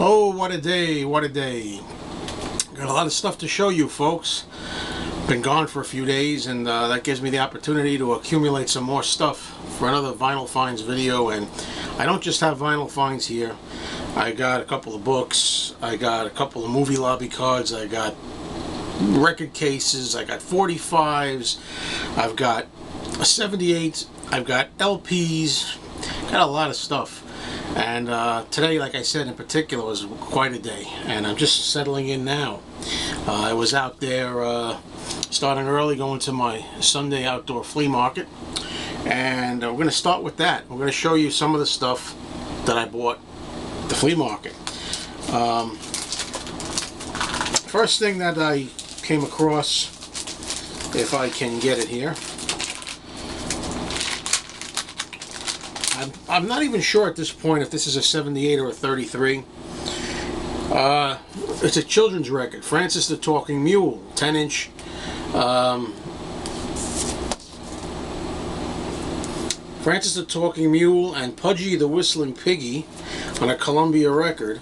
Oh, what a day, what a day. Got a lot of stuff to show you, folks. Been gone for a few days, and that gives me the opportunity to accumulate some more stuff for another Vinyl Finds video. And I don't just have Vinyl Finds here. I got a couple of books, I got a couple of movie lobby cards, I got record cases, I got 45s, I've got a 78, I've got LPs, got a lot of stuff. And today, like I said, in particular, was quite a day, and I'm just settling in now. I was out there starting early, going to my Sunday outdoor flea market, and we're going to start with that. We're going to show you some of the stuff that I bought at the flea market. First thing that I came across, if I can get it here, I'm not even sure at this point if this is a 78 or a 33. It's a children's record, Francis the Talking Mule, 10-inch. Francis the Talking Mule and Pudgy the Whistling Piggy on a Columbia record.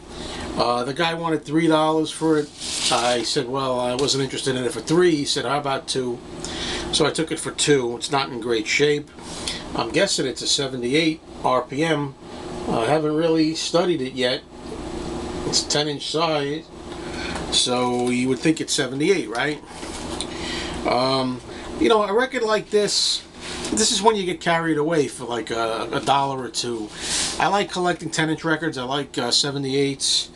The guy wanted $3 for it. I said, well, I wasn't interested in it for $3. He said, how about $2? So I took it for $2. It's not in great shape. I'm guessing it's a 78 RPM. I haven't really studied it yet. It's 10-inch size, so you would think it's 78, right? You know, a record like this is when you get carried away for like a dollar or two. I like collecting 10-inch records. I like 78s.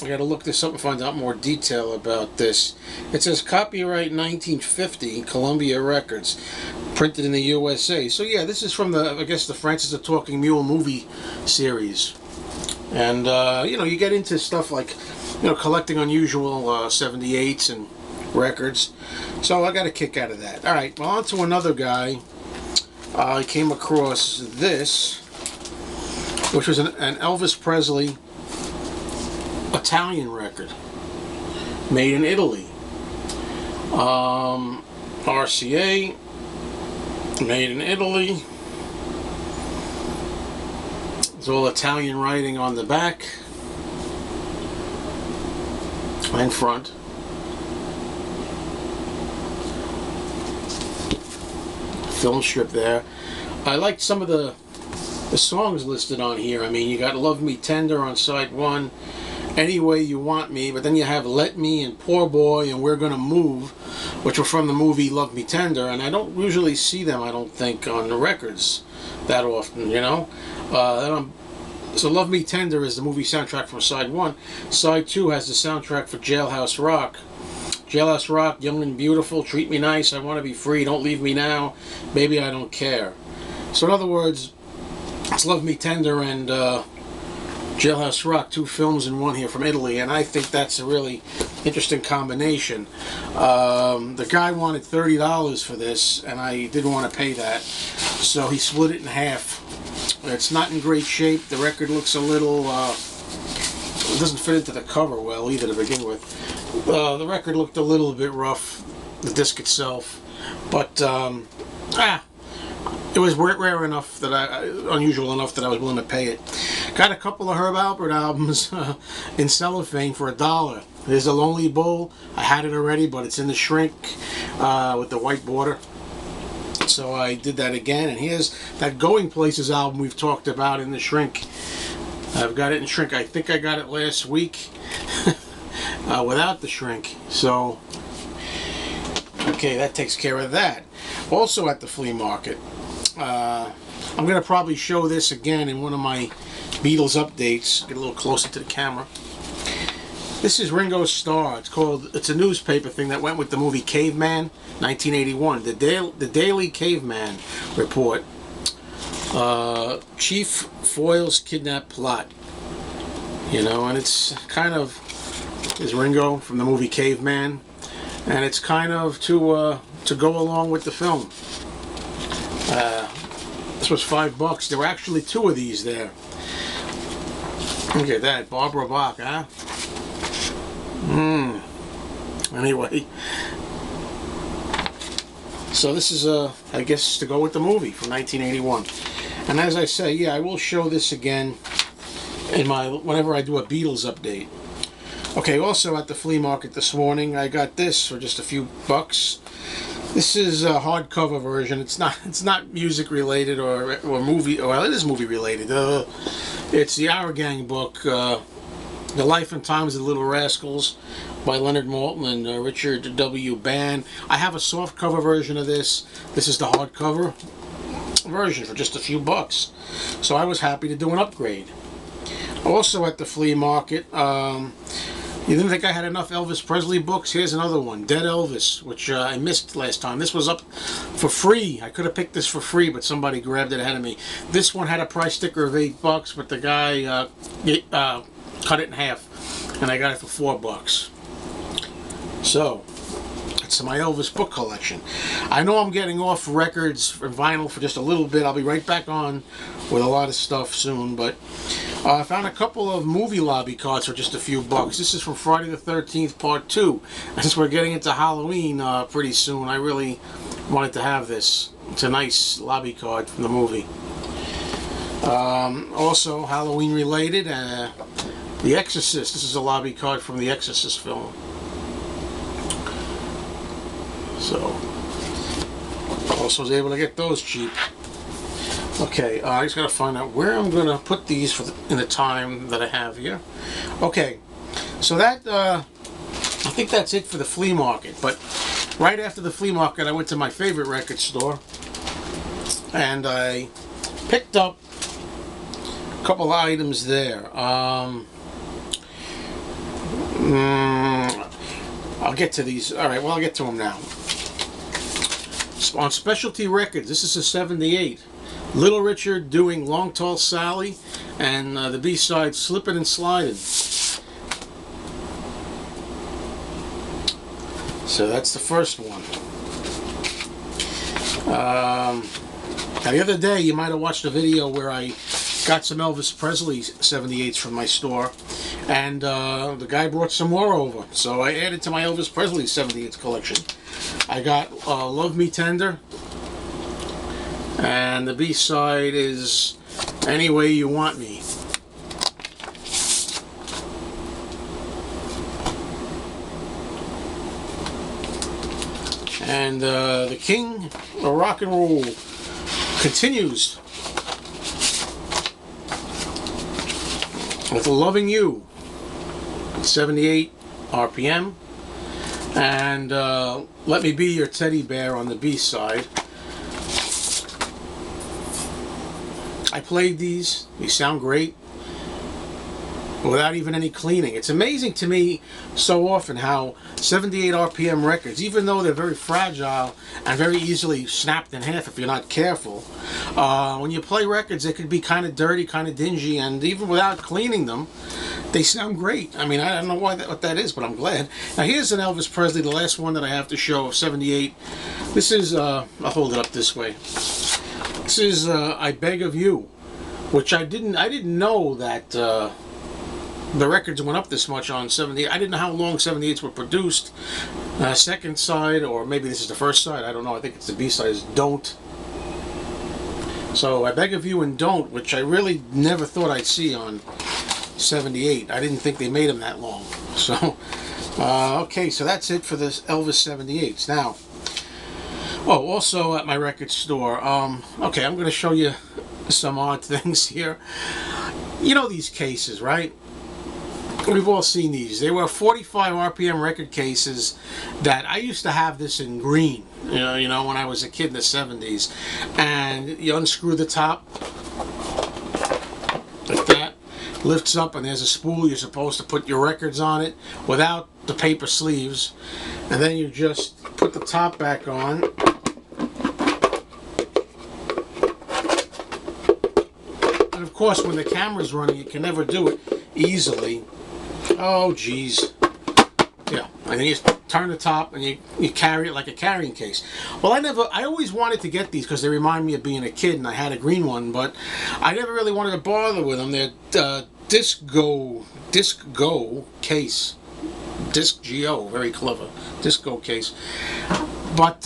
I got to look this up and find out more detail about this. It says copyright 1950, Columbia Records, printed in the USA. So yeah, this is from the, I guess, the Francis the Talking Mule movie series. And you know, you get into stuff like, you know, collecting unusual 78s and records. So I got a kick out of that. All right, well, on to another guy. I came across this, which was an Elvis Presley Italian record, made in Italy. RCA, made in Italy. It's all Italian writing on the back and front. Film strip there. I liked some of the songs listed on here. I mean, you got Love Me Tender on side 1, Any Way You Want Me, but then you have Let Me and Poor Boy and We're Gonna Move, which were from the movie Love Me Tender, and I don't usually see them, I don't think, on the records that often, you know. So Love Me Tender is the movie soundtrack from side 1. Side 2 has the soundtrack for Jailhouse Rock. Jailhouse Rock, Young and Beautiful, Treat Me Nice, I Want to Be Free, Don't Leave Me Now, Baby I Don't Care. So in other words, it's Love Me Tender and Jailhouse Rock, 2 films in one here from Italy, and I think that's a really interesting combination. The guy wanted $30 for this, and I didn't want to pay that, so he split it in half. It's not in great shape. The record looks a little, it doesn't fit into the cover well either to begin with. The record looked a little bit rough, the disc itself, but it was rare enough that unusual enough that I was willing to pay it. Got a couple of Herb Alpert albums in cellophane for $1. There's a Lonely Bull. I had it already, but it's in the shrink with the white border. So I did that again, and here's that Going Places album we've talked about in the shrink. I've got it in shrink. I think I got it last week without the shrink. So, okay, that takes care of that. Also at the flea market, I'm going to probably show this again in one of my Beatles updates. Get a little closer to the camera. This is Ringo's Star. It's a newspaper thing that went with the movie Caveman, 1981. The Daily Caveman Report. Chief Foyle's Kidnap Plot. You know, and it's kind of is Ringo from the movie Caveman, and it's kind of to go along with the film. This was $5. There were actually 2 of these there. Look at that, Barbara Bach, huh? Anyway, so this is I guess to go with the movie from 1981. And as I say, yeah, I will show this again in my whenever I do a Beatles update. Okay, also at the flea market this morning, I got this for just a few bucks. This is a hardcover version. It's not music related or movie. Well, it is movie related. It's the Our Gang book, The Life and Times of the Little Rascals, by Leonard Maltin and Richard W. Bann. I have a soft cover version of this. This is the hardcover version for just a few bucks. So I was happy to do an upgrade. Also at the flea market, you didn't think I had enough Elvis Presley books? Here's another one, Dead Elvis, which I missed last time. This was up for free. I could have picked this for free, but somebody grabbed it ahead of me. This one had a price sticker of $8, but the guy cut it in half, and I got it for $4. So, that's my Elvis book collection. I know I'm getting off records and vinyl for just a little bit. I'll be right back on with a lot of stuff soon, but I found a couple of movie lobby cards for just a few bucks. This is from Friday the 13th Part 2. And since we're getting into Halloween pretty soon, I really wanted to have this. It's a nice lobby card from the movie. Also, Halloween related, The Exorcist. This is a lobby card from the Exorcist film. So, also was able to get those cheap. Okay, I just got to find out where I'm going to put these in the time that I have here. Okay, so that, I think that's it for the flea market. But right after the flea market, I went to my favorite record store. And I picked up a couple of items there. I'll get to these. Alright, well, I'll get to them now. On Specialty Records, this is a 78. Little Richard doing Long Tall Sally, and the B-side Slippin' and Slidin'. So that's the first one. Now the other day you might have watched a video where I got some Elvis Presley 78s from my store, and the guy brought some more over, so I added to my Elvis Presley 78s collection. I got Love Me Tender, and the B-side is Any Way You Want Me. And the King of Rock and Roll continues with Loving You, 78 RPM, and Let Me Be Your Teddy Bear on the B-side. I played these sound great without even any cleaning. It's amazing to me so often how 78 RPM records, even though they're very fragile and very easily snapped in half if you're not careful, when you play records they could be kind of dirty, kind of dingy, and even without cleaning them, they sound great. I mean, I don't know what that is, but I'm glad. Now here's an Elvis Presley, the last one that I have to show of 78. This is, I'll hold it up this way. This is I Beg of You, which I didn't know that the records went up this much on 78. I didn't know how long 78s were produced. Second side, or maybe this is the first side, I don't know. I think it's the B-side, is Don't. So I Beg of You and Don't, which I really never thought I'd see on 78. I didn't think they made them that long. So, okay, so that's it for this Elvis 78s. Now, oh, also at my record store, okay, I'm going to show you some odd things here. You know these cases, right? We've all seen these. They were 45 RPM record cases that I used to have this in green, you know, when I was a kid in the 70s. And you unscrew the top like that, lifts up, and there's a spool. You're supposed to put your records on it without the paper sleeves. And then you just put the top back on. And of course, when the camera's running, you can never do it easily. Oh, geez. Yeah, and then you turn the top and you carry it like a carrying case. Well, I always wanted to get these because they remind me of being a kid, and I had a green one, but I never really wanted to bother with them. They're Disc Go case. Disc Go, very clever. Disc Go case. But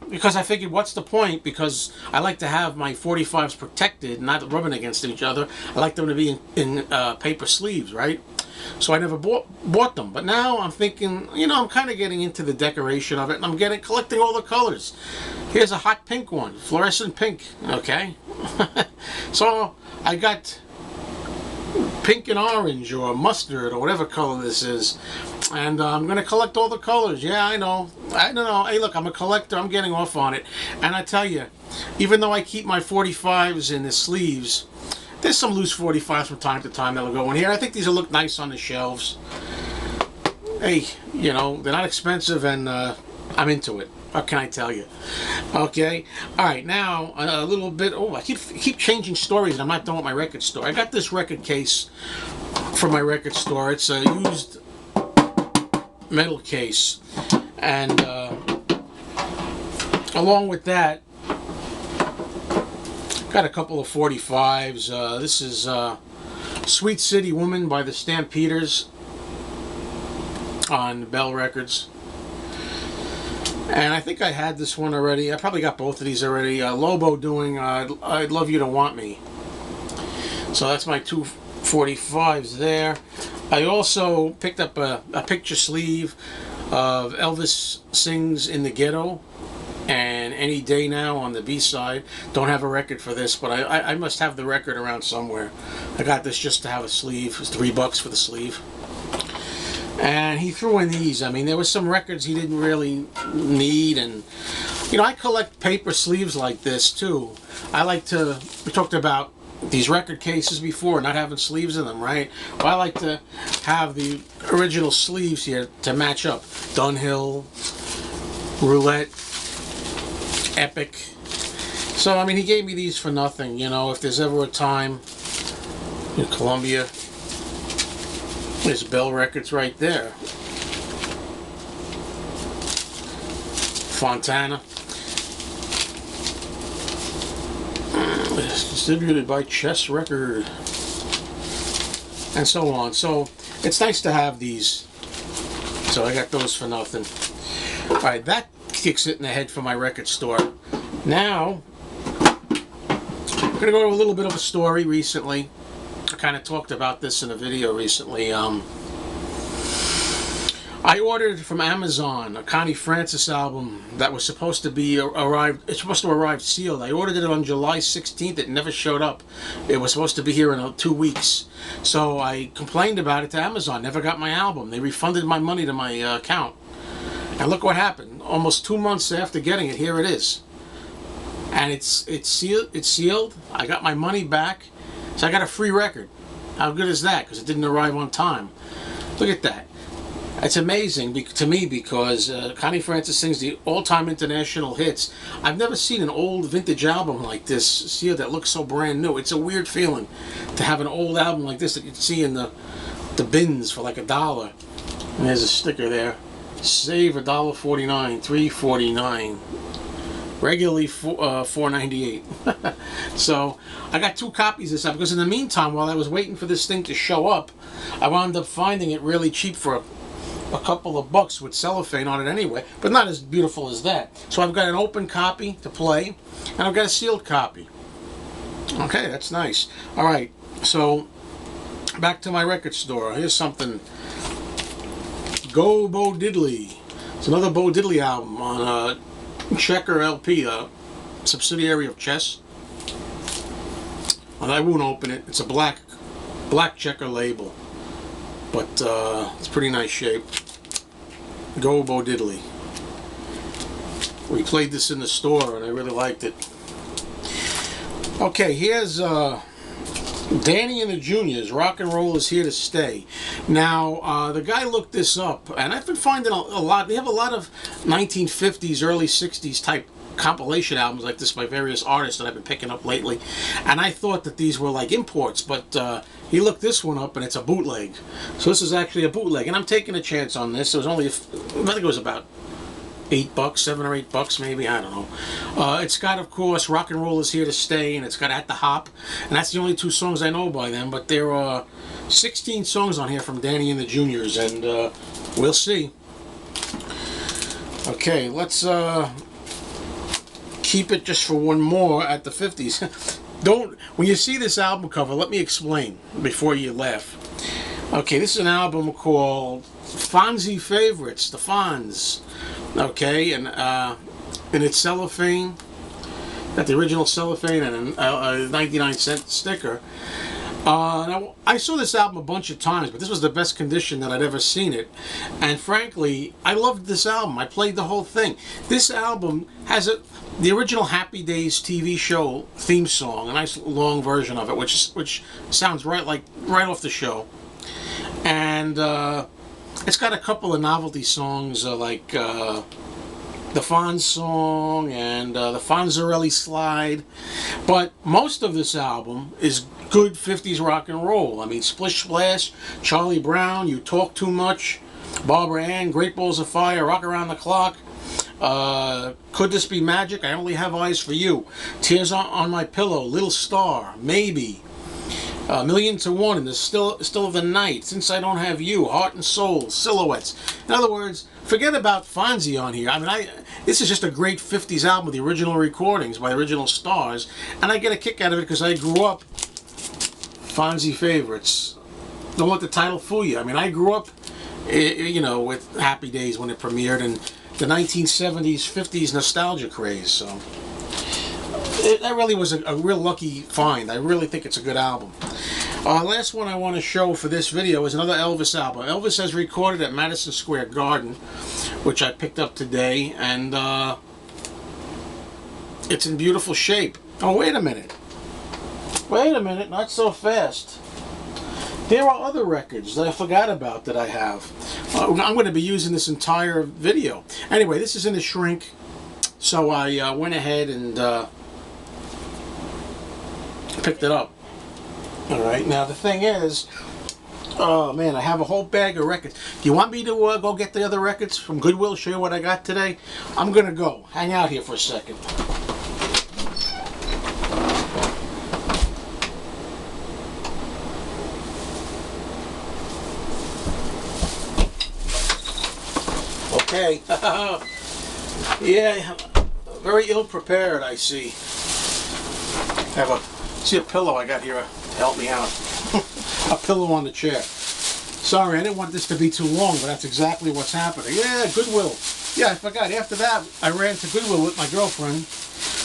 because I figured, what's the point? Because I like to have my 45s protected, not rubbing against each other. I like them to be in paper sleeves, right? So I never bought them. But now I'm thinking, I'm kind of getting into the decoration of it, and I'm collecting all the colors. Here's a hot pink one, fluorescent pink. Okay, so I got pink and orange or mustard or whatever color this is, and I'm going to collect all the colors. Yeah, I know. I don't know. Hey, look, I'm a collector. I'm getting off on it. And I tell you, even though I keep my 45s in the sleeves, there's some loose 45s from time to time that'll go in here. I think these will look nice on the shelves. Hey, they're not expensive, and I'm into it. What can I tell you? Okay. All right. Now a little bit. Oh, I keep changing stories, and I'm not done with my record store. I got this record case from my record store. It's a used metal case, and along with that, got a couple of 45s. This is Sweet City Woman by the Stampeders on Bell Records. And I think I had this one already. I probably got both of these already. Lobo doing I'd Love You to Want Me. So that's my two 45s there. I also picked up a picture sleeve of Elvis Sings in the Ghetto and Any Day Now on the B-side. Don't have a record for this, but I must have the record around somewhere. I got this just to have a sleeve. It's $3 for the sleeve. And he threw in these. I mean, there was some records he didn't really need, and I collect paper sleeves like this too. I like to. We talked about these record cases before, not having sleeves in them, right? Well, I like to have the original sleeves here to match up. Dunhill, Roulette, Epic. So I mean, he gave me these for nothing. If there's ever a time in Columbia. There's Bell Records right there. Fontana. It's distributed by Chess Record. And so on. So it's nice to have these. So I got those for nothing. Alright, that kicks it in the head for my record store. Now, I'm going to go over a little bit of a story recently. I kind of talked about this in a video recently. I ordered from Amazon a Connie Francis album that was supposed to be arrived. It's supposed to arrive sealed. I ordered it on July 16th. It never showed up. It was supposed to be here in 2 weeks. So I complained about it to Amazon. Never got my album. They refunded my money to my account. And look what happened. Almost 2 months after getting it, here it is. And it's sealed. It's sealed. I got my money back. So I got a free record. How good is that? Because it didn't arrive on time. Look at that. It's amazing to me because Connie Francis sings the all-time international hits. I've never seen an old vintage album like this sealed that looks so brand new. It's a weird feeling to have an old album like this that you'd see in the bins for like $1. And there's a sticker there. Save $1.49, $3.49. Regularly $4.98. So I got 2 copies this time because in the meantime, while I was waiting for this thing to show up, I wound up finding it really cheap for a couple of bucks with cellophane on it anyway, but not as beautiful as that. So I've got an open copy to play, and I've got a sealed copy. Okay, that's nice. All right, so back to my record store. Here's something. Go Bo Diddley. It's another Bo Diddley album on Checker LP, a subsidiary of Chess. And I won't open it. It's a black Checker label, but it's pretty nice shape. Go Bo Diddley. We played this in the store, and I really liked it. Okay, here's Danny and the Juniors. Rock and Roll is Here to Stay. Now, the guy looked this up, and I've been finding a lot. They have a lot of 1950s, early 60s type compilation albums like this by various artists that I've been picking up lately. And I thought that these were like imports, but he looked this one up, and it's a bootleg. So this is actually a bootleg, and I'm taking a chance on this. It was only, I think it was about $8, $7 or $8 maybe, I don't know. It's got, of course, Rock and Roll is Here to Stay, and it's got At the Hop, and that's the only 2 songs I know by them, but there are 16 songs on here from Danny and the Juniors, and we'll see. Okay, let's keep it just for one more at the 50s. When you see this album cover, let me explain before you laugh. Okay, this is an album called Fonzie Favorites, the Fonz. Okay, and it's cellophane, got the original cellophane and a 99-cent sticker. Now, I saw this album a bunch of times, but this was the best condition that I'd ever seen it. And frankly, I loved this album. I played the whole thing. This album has the original Happy Days TV show theme song, a nice long version of it, which sounds right off the show. And it's got a couple of novelty songs like the Fonz song and the Fonzarelli Slide. But most of this album is good 50s rock and roll. I mean, Splish Splash, Charlie Brown, You Talk Too Much, Barbara Ann, Great Balls of Fire, Rock Around the Clock, Could This Be Magic, I Only Have Eyes for You, Tears on My Pillow, Little Star, Maybe, A Million to One, and the Still of the Night, Since I Don't Have You, Heart and Soul, Silhouettes. In other words, forget about Fonzie on here. I mean, this is just a great 50s album with the original recordings by the original stars, and I get a kick out of it because I grew up Fonzie Favorites. Don't let the title fool you. I mean, I grew up, you know, with Happy Days when it premiered and the 1970s, 50s nostalgia craze. So that really was a real lucky find. I really think it's a good album. Last one I want to show for this video is another Elvis album. Elvis has recorded at Madison Square Garden, which I picked up today, and it's in beautiful shape. Oh, wait a minute. Wait a minute, not so fast. There are other records that I forgot about that I have. I'm going to be using this entire video. Anyway, this is in a shrink, so I went ahead and picked it up. Alright, now the thing is, oh man, I have a whole bag of records. Do you want me to go get the other records from Goodwill, show you what I got today? I'm going to go. Hang out here for a second. Okay. Yeah, very ill prepared, I see. See a pillow I got here to help me out. A pillow on the chair. Sorry, I didn't want this to be too long, but that's exactly what's happening. Yeah, Goodwill. Yeah, I forgot. After that, I ran to Goodwill with my girlfriend.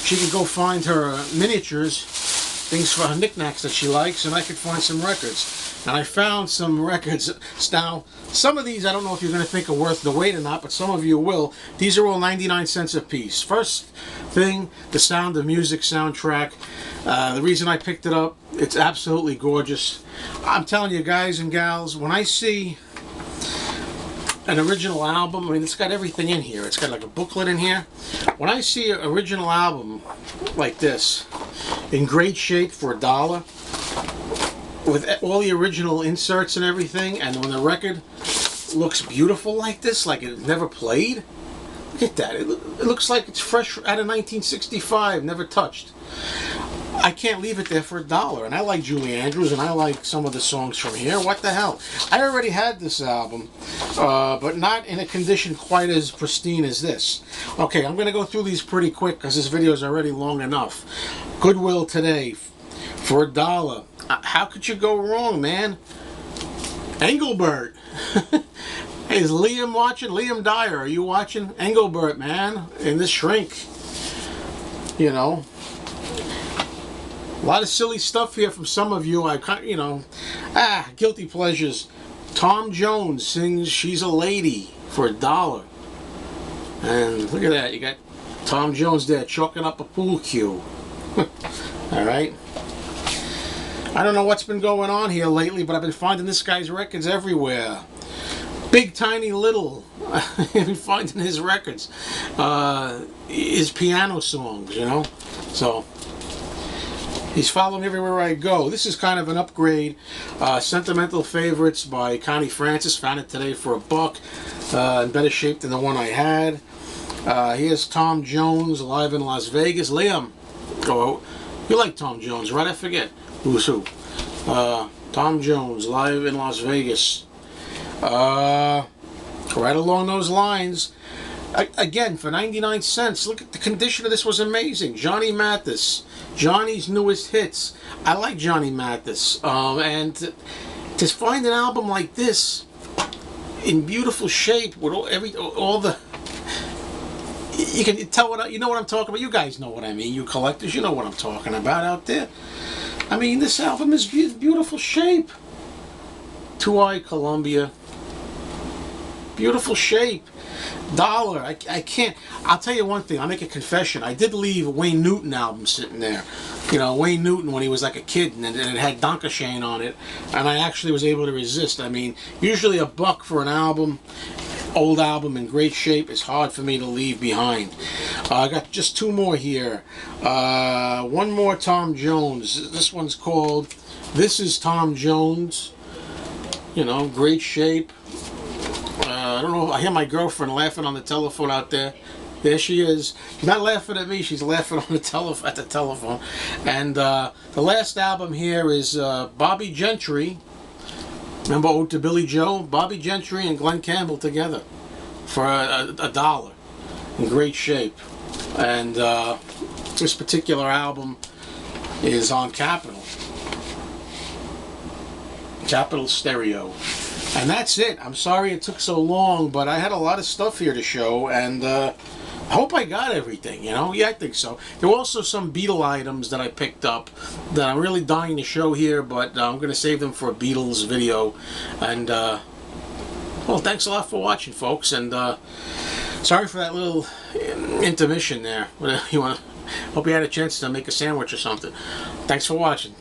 She could go find her miniatures, things for her knickknacks that she likes, and I could find some records. And I found some records. Now, some of these I don't know if you're going to think are worth the wait or not, but some of you will. These are all 99 cents a piece. First thing, the Sound of Music soundtrack. The reason I picked it up, it's absolutely gorgeous. I'm telling you guys and gals, when I see an original album, I mean, it's got everything in here. It's got like a booklet in here. When I see an original album like this, in great shape for $1, with all the original inserts and everything, and when the record looks beautiful like this, like it never played, look at that. It looks like it's fresh out of 1965, never touched. I can't leave it there for $1. And I like Julie Andrews, and I like some of the songs from here. What the hell? I already had this album, but not in a condition quite as pristine as this. Okay, I'm going to go through these pretty quick because this video is already long enough. Goodwill today for $1. How could you go wrong, man? Engelbert. Hey, is Liam watching? Liam Dyer, are you watching? Engelbert, man, in this shrink. You know. A lot of silly stuff here from some of you. Guilty pleasures. Tom Jones sings She's a Lady for $1. And look at that. You got Tom Jones there chalking up a pool cue. Alright. I don't know what's been going on here lately, but I've been finding this guy's records everywhere. Big Tiny Little. I've been finding his records. His piano songs, you know. So he's following everywhere I go. This is kind of an upgrade. Sentimental Favorites by Connie Francis. Found it today for $1. In better shape than the one I had. Here's Tom Jones live in Las Vegas. Liam. Oh, you like Tom Jones, right? I forget. Who's who? Tom Jones live in Las Vegas. Right along those lines. Again, for 99 cents. Look at the condition of this, was amazing. Johnny Mathis, Johnny's newest hits. I like Johnny Mathis, and to find an album like this in beautiful shape with all the, you can tell you know what I'm talking about. You guys know what I mean. You collectors, you know what I'm talking about out there. I mean, this album is beautiful shape. 2i Columbia, beautiful shape. Dollar. I can't. I'll tell you one thing. I'll make a confession. I did leave a Wayne Newton album sitting there. You know, Wayne Newton when he was like a kid, and it had Donkashane on it, and I actually was able to resist. I mean, usually $1 for an album, old album in great shape, is hard for me to leave behind. I got just 2 more here. One more Tom Jones. This one's called "This Is Tom Jones." You know, great shape. I don't know. I hear my girlfriend laughing on the telephone out there. There she is. She's not laughing at me. She's laughing on the at the telephone. And the last album here is Bobby Gentry. Remember Ode to Billy Joe? Bobby Gentry and Glenn Campbell together for $1 in great shape. And this particular album is on Capitol Stereo. And that's it. I'm sorry it took so long, but I had a lot of stuff here to show, and I hope I got everything, you know? Yeah, I think so. There were also some Beatle items that I picked up that I'm really dying to show here, but I'm going to save them for a Beatles video. And, well, thanks a lot for watching, folks, and sorry for that little intermission there. Hope you had a chance to make a sandwich or something. Thanks for watching.